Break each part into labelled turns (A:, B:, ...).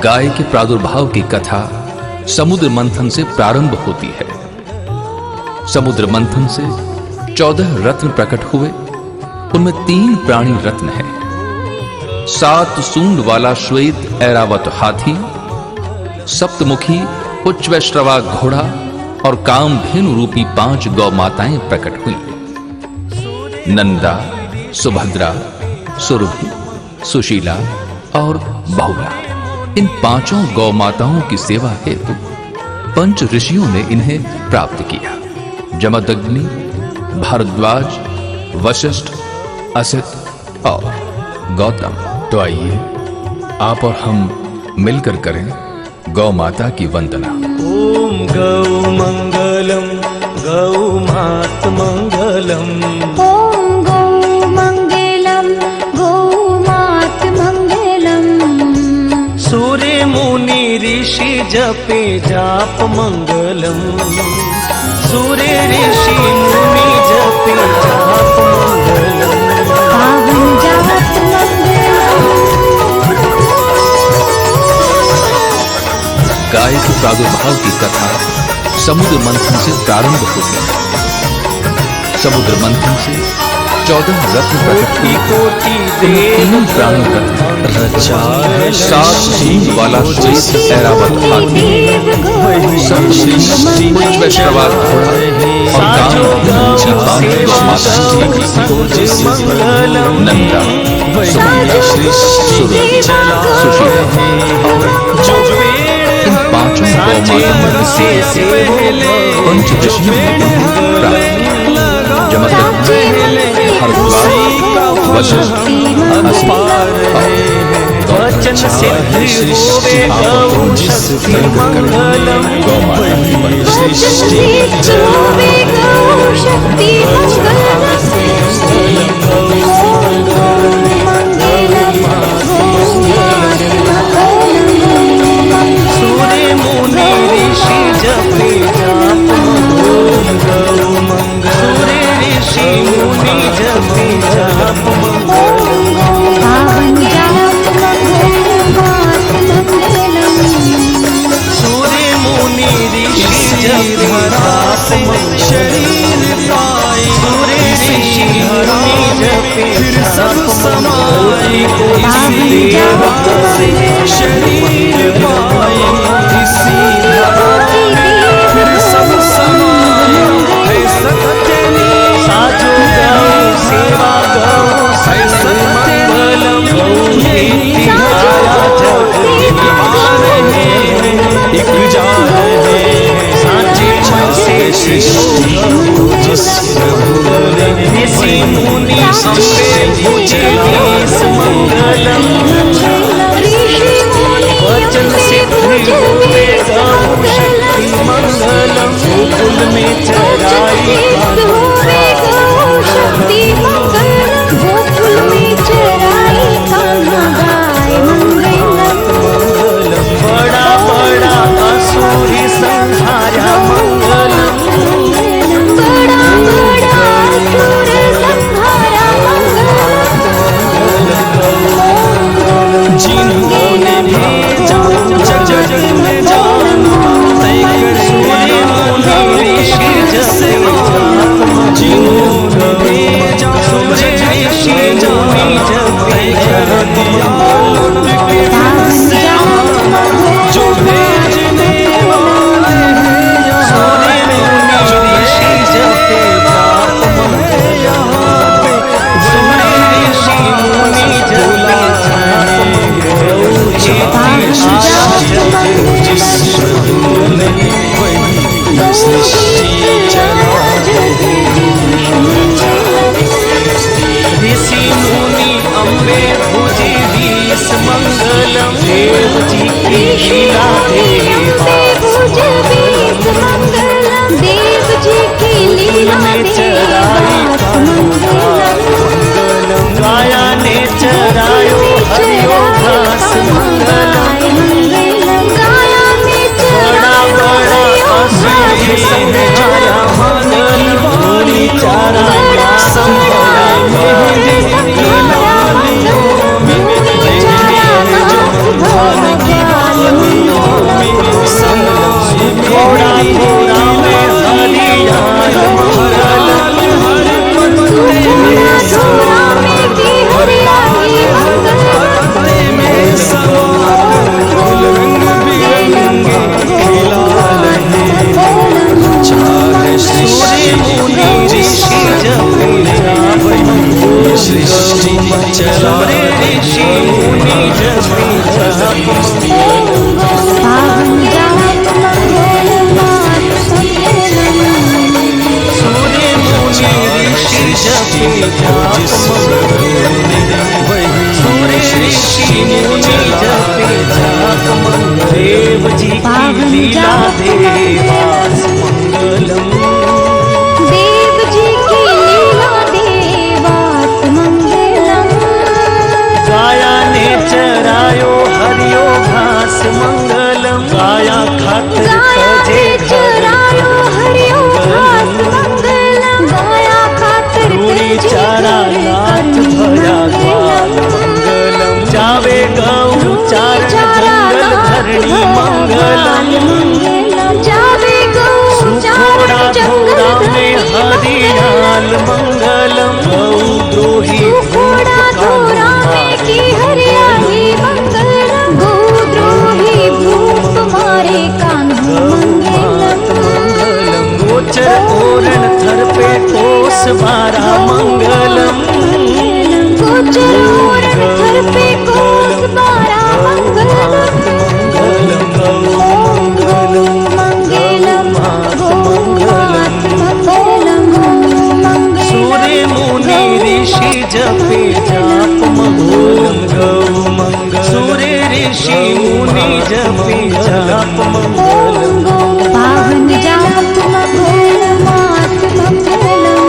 A: गाय के प्रादुर्भाव की कथा समुद्र मंथन से प्रारंभ होती है। समुद्र मंथन से 14 रत्न प्रकट हुए, उनमें 3 प्राणी रत्न हैं। 7 सूंड वाला श्वेत ऐरावत हाथी, सप्तमुखी उच्चवैश्रवा घोड़ा और कामधेनु रूपी 5 गौ माताएं प्रकट हुई। नंदा, सुभद्रा, सुरभि, सुशीला और बहुला, इन 5 गौ माताओं की सेवा हेतु पंच ऋषियों ने इन्हें प्राप्त किया। जमदग्नि, भारद्वाज, वशिष्ठ, असित और गौतम। तो आइए आप और हम मिलकर करें गौ माता की वंदना।
B: ओम गौ मंगलम गौ मात मंगलम।
C: ओम गौ मंगलम गौ मात मंगलम।
B: सूर्य मुनि ऋषि जपे जाप मंगलम। सूर्य ऋषि मुनि जपे जाप मंगलम।
C: पावन जाप मंगलम।
A: गाय के प्रादुर्भाव की कथा समुद्र मंथन से प्रारंभ होती है। समुद्र मंथन से 14 रत्न प्रकट हुए,
B: कोटि
A: 3 प्राणी रत्न
B: रचा है
A: 7 सूंड वाला श्वेत ऐरावत हाथी, सप्तमुखी उच्चवैश्रवा घोड़ा और कामधेनु 5 गौ माताएं नंदा, सुभद्रा, सुरभि, सुशीला और इन 5 गौ माताओं से पंच ऋषियों ने प्राप्त किया। जमदग्नि, भारद्वाज, वशिष्ठ, असित और
B: वचन सिद्धि होवे गौ शक्ति मंगलम।
A: गौ माता की वंदना।
C: होवे गौ शक्ति
B: सूर्य मुनि ऋषि जपे जाप मंगलम। गौ मंगलम। सूर्य ऋषि मुनि जपे जाप मंगलम।
C: पावन जाप मंगलम।
B: सूर्य मुनि ऋषि जपे जाप शरीर पाए। सूर्य ऋषि मुनि जपे सब समाए। इसी देव से शरीर पाए। इसी फिर सब समाए। है सत्यनी साजो गौ सेवा गौ है सत्यमंगलम। गौ नीति धारा जग एक जा रहे साचे से सृष्टि जिस प्रभु ने ऋषि मुनि अम्बे भुज मंगलम। वचन सिद्धि होवे गौ शक्ति मंगलम। गोकुल में चराई
C: होवे गौ शक्ति मंगलम। गोकुल में चराई कान्हा गाय मंगलम।
B: बड़ा बड़ा असुरी संहारा मंगलम।
C: बड़ा बड़ा असुर संहारा मंगलम।
B: जिन्होंने भेजा जग में जाना तैकर सूर्य मुनि ऋषि जैसे जिन्होंने भेजा सूर्य ऋषि मुनि जपे कर दिया लौट के से जो भेजने वाले हैं। सूर्य मुनि ऋषि जपे जाप मंगलम। सूर्य ऋषि मुनि जपे जाप मंगलम। जिस प्रभु ने वही सृष्टि चला। ऋषि मुनि अम्बे भुजी 20 मंगलम। देव जी की लीला देवा
C: देव जी की लीला
B: में चराई मंगलम। गाया ने चरायो हरियो घास मंगलम। बड़ा बड़ा असुर संहारा मंगलम। चारा संभाला देवास मंगलम।
C: देव जी की लीला देवास मंगलम।
B: गाया ने चरायो हरियो घास मंगलम। गाया खातिर तजे
C: चरायो हरियो घास मंगलम। गाया खातिर
B: रूड़ी चारा नाथ भया ग्वाल मंगलम। जावे गौ चारण जंगल धरणी मंगलम।
C: जावे गौ
B: सुखोड़ा धोड़ा में हरियाल मंगलम। गौ द्रोही
C: घोड़ा धोरा में की हरियाली मंगलम। गौ द्रोही भूप मारे कान्हा मंगलम।
B: गोचर ओरण थर पे कोस बारा मंगलम।
C: गोचर ओरण थर पे कोस बारा मंगलम। ओम गौ मंगलम गौ मात मंगलम मंगलम।
B: सूर्य मुनि ऋषि जपे जाप मंगलम। गौ मंगल सूर्य ऋषि मुनि जपे जाप मंगलम।
C: पावन जाप मंगल मात मंगलम।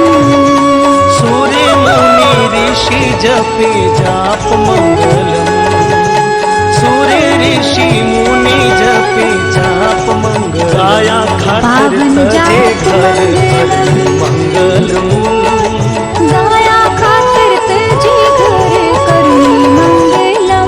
B: सूर्य मुनि ऋषि जपे जाप मंगलम। सूर्य ऋषि मुनि जपे जाप मंगल। गाया खातिर तजे घर धरणी मंगलम।
C: गाया खातिर तजे घर करनी मंगलम।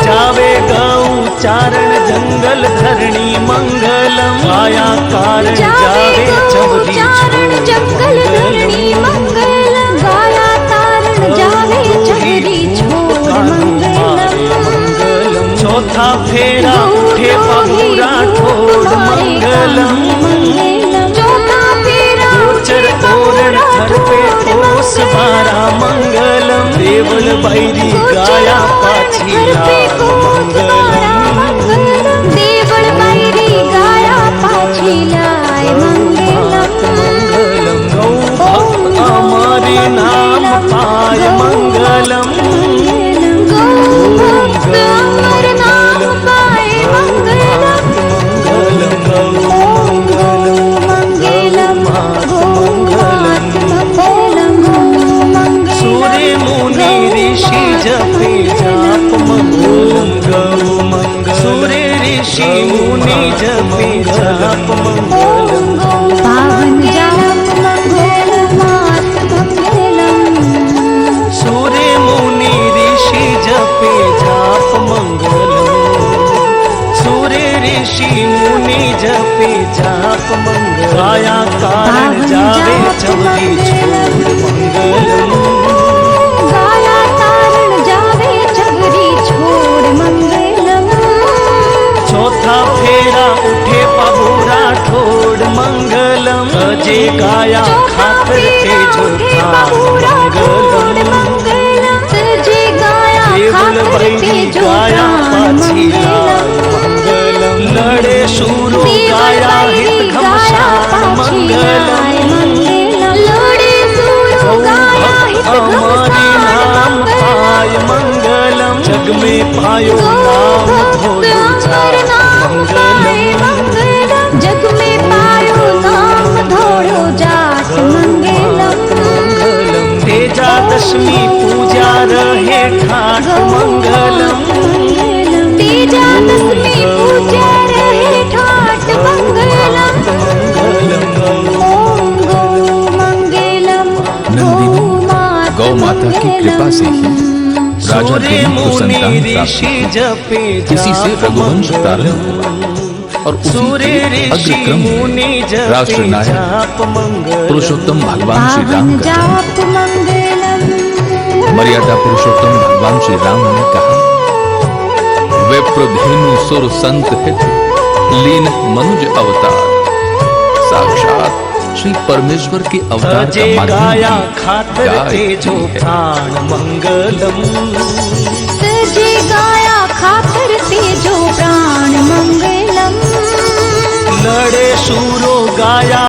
B: जावे गौ चारण जंगल धरणी मंगलम। गाया कारण जावे चवरी
C: चारण जंगल धरणी मंगलम। गाया तारण जावे चवरी छोड़ मंगलम।
B: चौथा फेरा उठे पबूरा ठोड़ मंगलम।
C: चौथा फेरा
B: गोचर ओरण थर पे कोस बारा मंगलम। देवल बैरी गाया पाछी लाल मंगलम।
C: देवल बैरी गाया पाछी लाय मंगलम।
B: गौ भक्त अमर नाम पाय मंगलम।
C: गौ भक्त अमर नाम पाए मंगलम। ओम गौ मंगलम गौ मात मंगलम मंगलम।
B: सूर्य मुनि ऋषि जपे जाप मंगलम। गौ मंगल सूर्य ऋषि मुनि जपे जाप मंगलम।
C: पावन जाप मंगल मात मंगलम।
B: सूर्य मुनि ऋषि जपे जाप मंगलम। सूर्य ऋषि मुनि जपे जाप मंगल। गाया कारण जावे चवरी छोड़ मंगलम।
C: गाया तारण जावे चवरी छोड़ मंगलम।
B: चौथा फेरा उठे पबूरा ठोड़ मंगलम। अजय गाया खातिर तेजो मंगलम।
C: तजे गाया
B: देवल
C: खातिर
B: बैरी
C: तेजो
B: गाया पाछी लाल मंगलम। लड़े शूरो गाया हित घमसान मंगलम।
C: लड़े सूरो
B: गौ
C: गाया
B: भक्त
C: हित
B: अमरी नाम पाय मंगलम। जग में पायो नाम धोलो जात मंगलम।
C: जग में पायो नाम धोड़ो जात मंगलम।
B: तेजा दशमी पूजा रहे ठाठ मंगलम।
C: तेजा दशमी पूजा रहे ठाट मंगलम। ओम गौ मंगलम
A: नंदिनी
C: मात
A: गौ माता की कृपा से ही राजा
B: सूर्य
A: जनक को संतान
B: मुनि
A: प्राप्त
B: ऋषि
A: हुई।
B: जपे
A: इसी से
B: जाप
A: रघुवंश प्रारंभ
B: मंगलम।
A: हुआ और उसी
B: सूर्य
A: के
B: ऋषि
A: अग्रक्रम
B: मुनि
A: में
B: जपे
A: राष्ट्र नायक
B: जाप मंगलम।
A: पुरुषोत्तम भगवान श्री राम
C: पावन
A: का जन्म।
C: जाप मंगलम।
A: मर्यादा पुरुषोत्तम भगवान श्री राम ने कहा, विप्रधेनु सुर संत हित लीन मनुज अवतार। साक्षात श्री परमेश्वर के अवतार का
B: अजय
A: माध्यम
B: गाया
A: ही
B: खातिर
A: गाय
B: तेजो
A: है।
B: प्राण मंगलम।
C: तजे गाया खातिर तेजो प्राण मंगलम।
B: लड़े शूरो गाया